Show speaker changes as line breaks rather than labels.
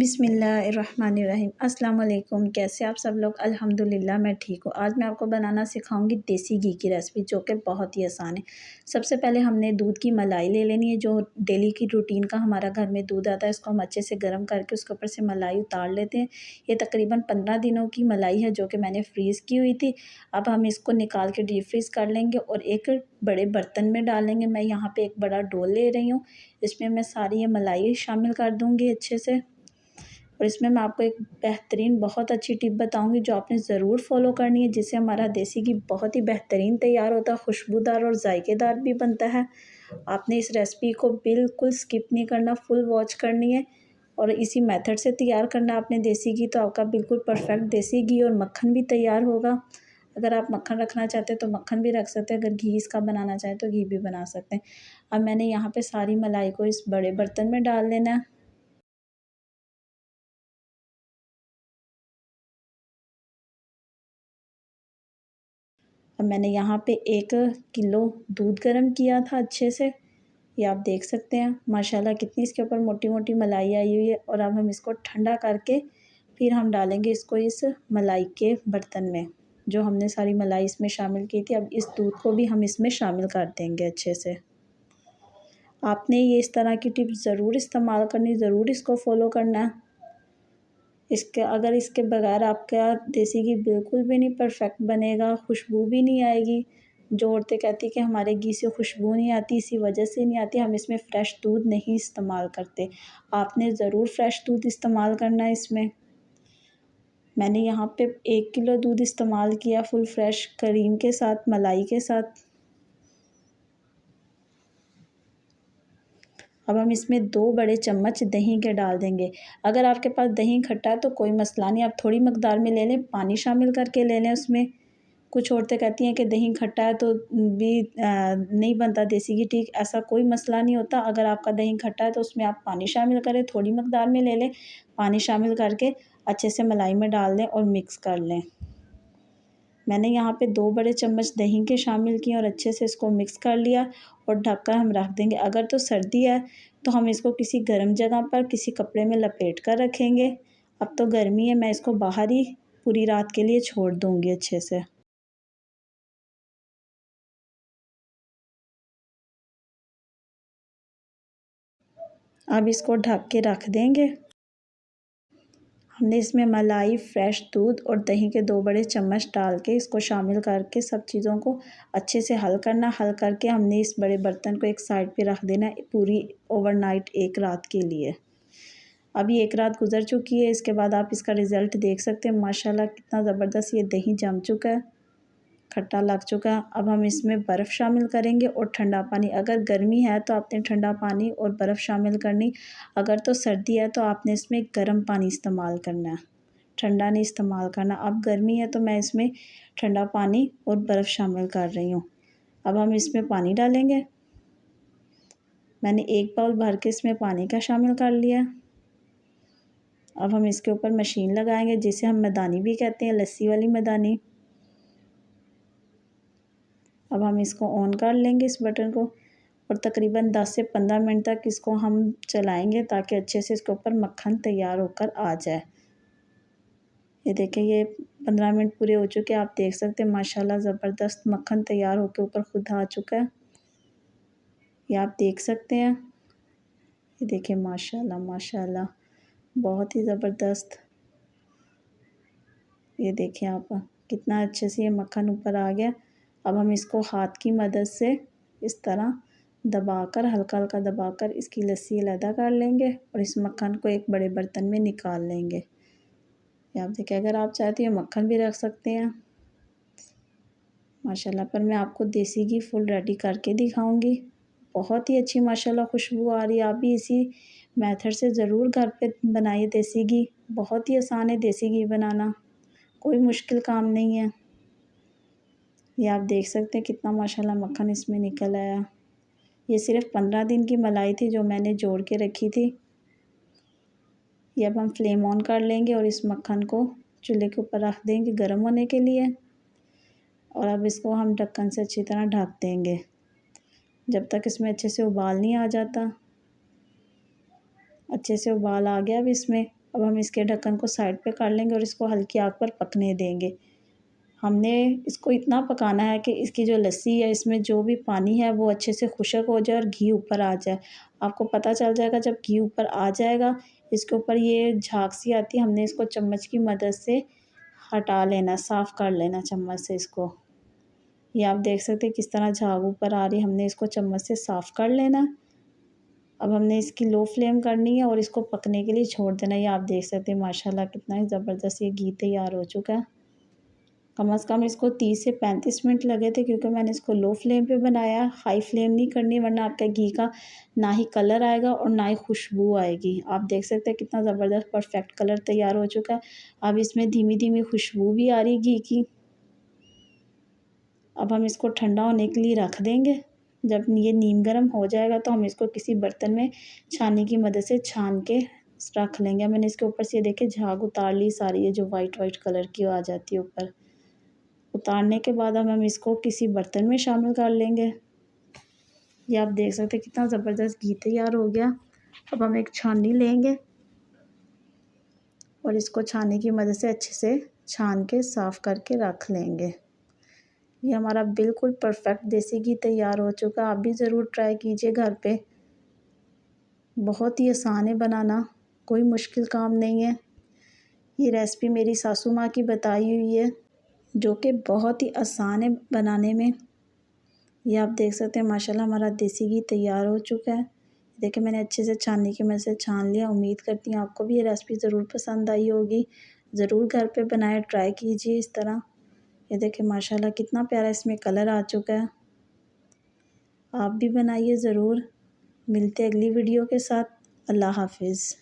बिस्मिल्लाहिर्रहमानिर्रहीम। अस्सलाम वालेकुम। कैसे आप सब लोग? अल्हम्दुलिल्लाह मैं ठीक हूँ। आज मैं आपको बनाना सिखाऊंगी देसी घी की रेसिपी, जो कि बहुत ही आसान है। सबसे पहले हमने दूध की मलाई ले लेनी है, जो डेली की रूटीन का हमारा घर में दूध आता है। इसको हम अच्छे से गर्म करके उसके ऊपर से मलाई उतार लेते हैं। ये तकरीबन 15 दिनों की मलाई है, जो कि मैंने फ्रीज़ की हुई थी। अब हम इसको निकाल के डीप फ्रीज़ कर लेंगे और एक बड़े बर्तन में डालेंगे। मैं यहाँ पे एक बड़ा डोल ले रही हूँ। इसमें मैं सारी ये मलाई शामिल कर दूँगी अच्छे से। और इसमें मैं आपको एक बेहतरीन बहुत अच्छी टिप बताऊंगी, जो आपने ज़रूर फॉलो करनी है, जिससे हमारा देसी घी बहुत ही बेहतरीन तैयार होता है, खुशबूदार और जायकेदार भी बनता है। आपने इस रेसिपी को बिल्कुल स्किप नहीं करना, फुल वॉच करनी है और इसी मेथड से तैयार करना आपने देसी घी, तो आपका बिल्कुल परफेक्ट देसी घी और मक्खन भी तैयार होगा। अगर आप मक्खन रखना चाहते हैं तो मक्खन भी रख सकते हैं, अगर घी इसका बनाना चाहें तो घी भी बना सकते हैं। अब मैंने यहाँ पे सारी मलाई को इस बड़े बर्तन में डाल लेना है। अब मैंने यहाँ पे 1 किलो दूध गर्म किया था अच्छे से। ये आप देख सकते हैं माशाल्लाह कितनी इसके ऊपर मोटी मोटी मलाई आई हुई है। और अब हम इसको ठंडा करके फिर हम डालेंगे इसको इस मलाई के बर्तन में, जो हमने सारी मलाई इसमें शामिल की थी। अब इस दूध को भी हम इसमें शामिल कर देंगे अच्छे से। आपने ये इस तरह की टिप्स ज़रूर इस्तेमाल करनी, ज़रूर इसको फॉलो करना है। इसके बगैर आपका देसी घी बिल्कुल भी नहीं परफेक्ट बनेगा, खुशबू भी नहीं आएगी। जो औरतें कहती हैं कि हमारे घी से खुशबू नहीं आती, इसी वजह से नहीं आती, हम इसमें फ़्रेश दूध नहीं इस्तेमाल करते। आपने ज़रूर फ़्रेश दूध इस्तेमाल करना है इसमें। मैंने यहाँ पे 1 किलो दूध इस्तेमाल किया, फुल फ्रेश क्रीम के साथ, मलाई के साथ। अब हम इसमें 2 बड़े चम्मच दही के डाल देंगे। अगर आपके पास दही खट्टा है तो कोई मसला नहीं, आप थोड़ी मकदार में ले लें, पानी शामिल करके ले लें उसमें। कुछ औरतें कहती हैं कि दही खट्टा है तो भी नहीं बनता देसी घी ठीक, ऐसा कोई मसला नहीं होता। अगर आपका दही खट्टा है तो उसमें आप पानी शामिल करें, थोड़ी मकदार में ले लें, पानी शामिल करके अच्छे से मलाई में डाल दें और मिक्स कर लें। मैंने यहाँ पे 2 बड़े चम्मच दही के शामिल किए और अच्छे से इसको मिक्स कर लिया और ढककर हम रख देंगे। अगर तो सर्दी है तो हम इसको किसी गर्म जगह पर किसी कपड़े में लपेट कर रखेंगे। अब तो गर्मी है, मैं इसको बाहर ही पूरी रात के लिए छोड़ दूँगी अच्छे से। अब इसको ढक के रख देंगे। हमने इसमें मलाई, फ्रेश दूध और दही के 2 बड़े चम्मच डाल के इसको शामिल करके सब चीज़ों को अच्छे से हल करना। हल करके हमने इस बड़े बर्तन को एक साइड पे रख देना है पूरी ओवरनाइट, 1 रात के लिए। अभी 1 रात गुजर चुकी है, इसके बाद आप इसका रिज़ल्ट देख सकते हैं। माशाल्लाह कितना ज़बरदस्त ये दही जम चुका है, खट्टा लग चुका है। अब हम इसमें बर्फ़ शामिल करेंगे और ठंडा पानी। अगर गर्मी है तो आपने ठंडा पानी और बर्फ़ शामिल करनी, अगर तो सर्दी है तो आपने इसमें गर्म पानी इस्तेमाल करना है, ठंडा नहीं इस्तेमाल करना। अब गर्मी है तो मैं इसमें ठंडा पानी और बर्फ़ शामिल कर रही हूँ। अब हम इसमें पानी डालेंगे। मैंने 1 बाउल भर के इसमें पानी का शामिल कर लिया। अब हम इसके ऊपर मशीन लगाएंगे, जिसे हम मैदानी भी कहते हैं, लस्सी वाली मैदानी। अब हम इसको ऑन कर लेंगे इस बटन को और तकरीबन 10 से 15 मिनट तक इसको हम चलाएंगे, ताकि अच्छे से इसके ऊपर मक्खन तैयार होकर आ जाए। ये देखें, ये 15 मिनट पूरे हो चुके हैं। आप देख सकते हैं माशाल्लाह ज़बरदस्त मक्खन तैयार होकर ऊपर खुद आ चुका है। ये आप देख सकते हैं। ये देखें माशाल्लाह माशाल्लाह बहुत ही ज़बरदस्त। ये देखें आप कितना अच्छे से ये मक्खन ऊपर आ गया। अब हम इसको हाथ की मदद से इस तरह दबाकर, हल्का हल्का दबाकर इसकी लस्सी अलहदा कर लेंगे और इस मक्खन को एक बड़े बर्तन में निकाल लेंगे। ये आप देखें, अगर आप चाहें तो ये मक्खन भी रख सकते हैं माशाल्लाह। पर मैं आपको देसी घी फुल रेडी करके दिखाऊंगी। बहुत ही अच्छी माशाल्लाह खुशबू आ रही है। आप भी इसी मेथड से ज़रूर घर पे बनाइए देसी घी। बहुत ही आसान है देसी घी बनाना, कोई मुश्किल काम नहीं है। ये आप देख सकते हैं कितना माशाल्लाह मक्खन इसमें निकल आया। ये सिर्फ़ 15 दिन की मलाई थी जो मैंने जोड़ के रखी थी। ये अब हम फ्लेम ऑन कर लेंगे और इस मक्खन को चूल्हे के ऊपर रख देंगे गर्म होने के लिए। और अब इसको हम ढक्कन से अच्छी तरह ढक देंगे जब तक इसमें अच्छे से उबाल नहीं आ जाता। अच्छे से उबाल आ गया अब इसमें। अब हम इसके ढक्कन को साइड पे कर लेंगे और इसको हल्की आग पर पकने देंगे। हमने इसको इतना पकाना है कि इसकी जो लस्सी है इसमें जो भी पानी है वो अच्छे से खुश्क हो जाए और घी ऊपर आ जाए। आपको पता चल जाएगा जब घी ऊपर आ जाएगा, इसके ऊपर ये झाग सी आती है, हमने इसको चम्मच की मदद से हटा लेना, साफ़ कर लेना चम्मच से इसको। ये आप देख सकते हैं किस तरह झाग ऊपर आ रही है, हमने इसको चम्मच से साफ़ कर लेना। अब हमने इसकी लो फ्लेम करनी है और इसको पकने के लिए छोड़ देना। ये आप देख सकते हैं माशाल्लाह कितना ही ज़बरदस्त ये घी तैयार हो चुका है। कम से कम इसको 30 से 35 मिनट लगे थे क्योंकि मैंने इसको लो फ्लेम पे बनाया, हाई फ्लेम नहीं करनी वरना आपका घी का ना ही कलर आएगा और ना ही खुशबू आएगी। आप देख सकते हैं कितना ज़बरदस्त परफेक्ट कलर तैयार हो चुका है। अब इसमें धीमी-धीमी खुशबू भी आ रही घी की। अब हम इसको ठंडा होने के लिए रख देंगे। जब ये नीम गर्म हो जाएगा तो हम इसको किसी बर्तन में छाननी की मदद से छान के रख लेंगे। मैंने इसके ऊपर से ये देखिए झाग उतार ली सारी, ये जो वाइट कलर की आ जाती है ऊपर। उतारने के बाद अब हम इसको किसी बर्तन में शामिल कर लेंगे। ये आप देख सकते हैं कितना ज़बरदस्त घी तैयार हो गया। अब हम एक छाननी लेंगे और इसको छाननी की मदद से अच्छे से छान के साफ़ करके रख लेंगे। ये हमारा बिल्कुल परफेक्ट देसी घी तैयार हो चुका है। आप भी ज़रूर ट्राई कीजिए घर पे। बहुत ही आसान है बनाना, कोई मुश्किल काम नहीं है। ये रेसिपी मेरी सासू माँ की बताई हुई है जो कि बहुत ही आसान है बनाने में। ये आप देख सकते हैं माशाल्लाह हमारा देसी घी तैयार हो चुका है। देखिए मैंने अच्छे से छाननी की मदद से छान लिया। उम्मीद करती हूँ आपको भी ये रेसिपी ज़रूर पसंद आई होगी। ज़रूर घर पे बनाएं, ट्राई कीजिए इस तरह। ये देखिए माशाल्लाह कितना प्यारा इसमें कलर आ चुका है। आप भी बनाइए ज़रूर। मिलते हैं अगली वीडियो के साथ। अल्लाह हाफ़िज़।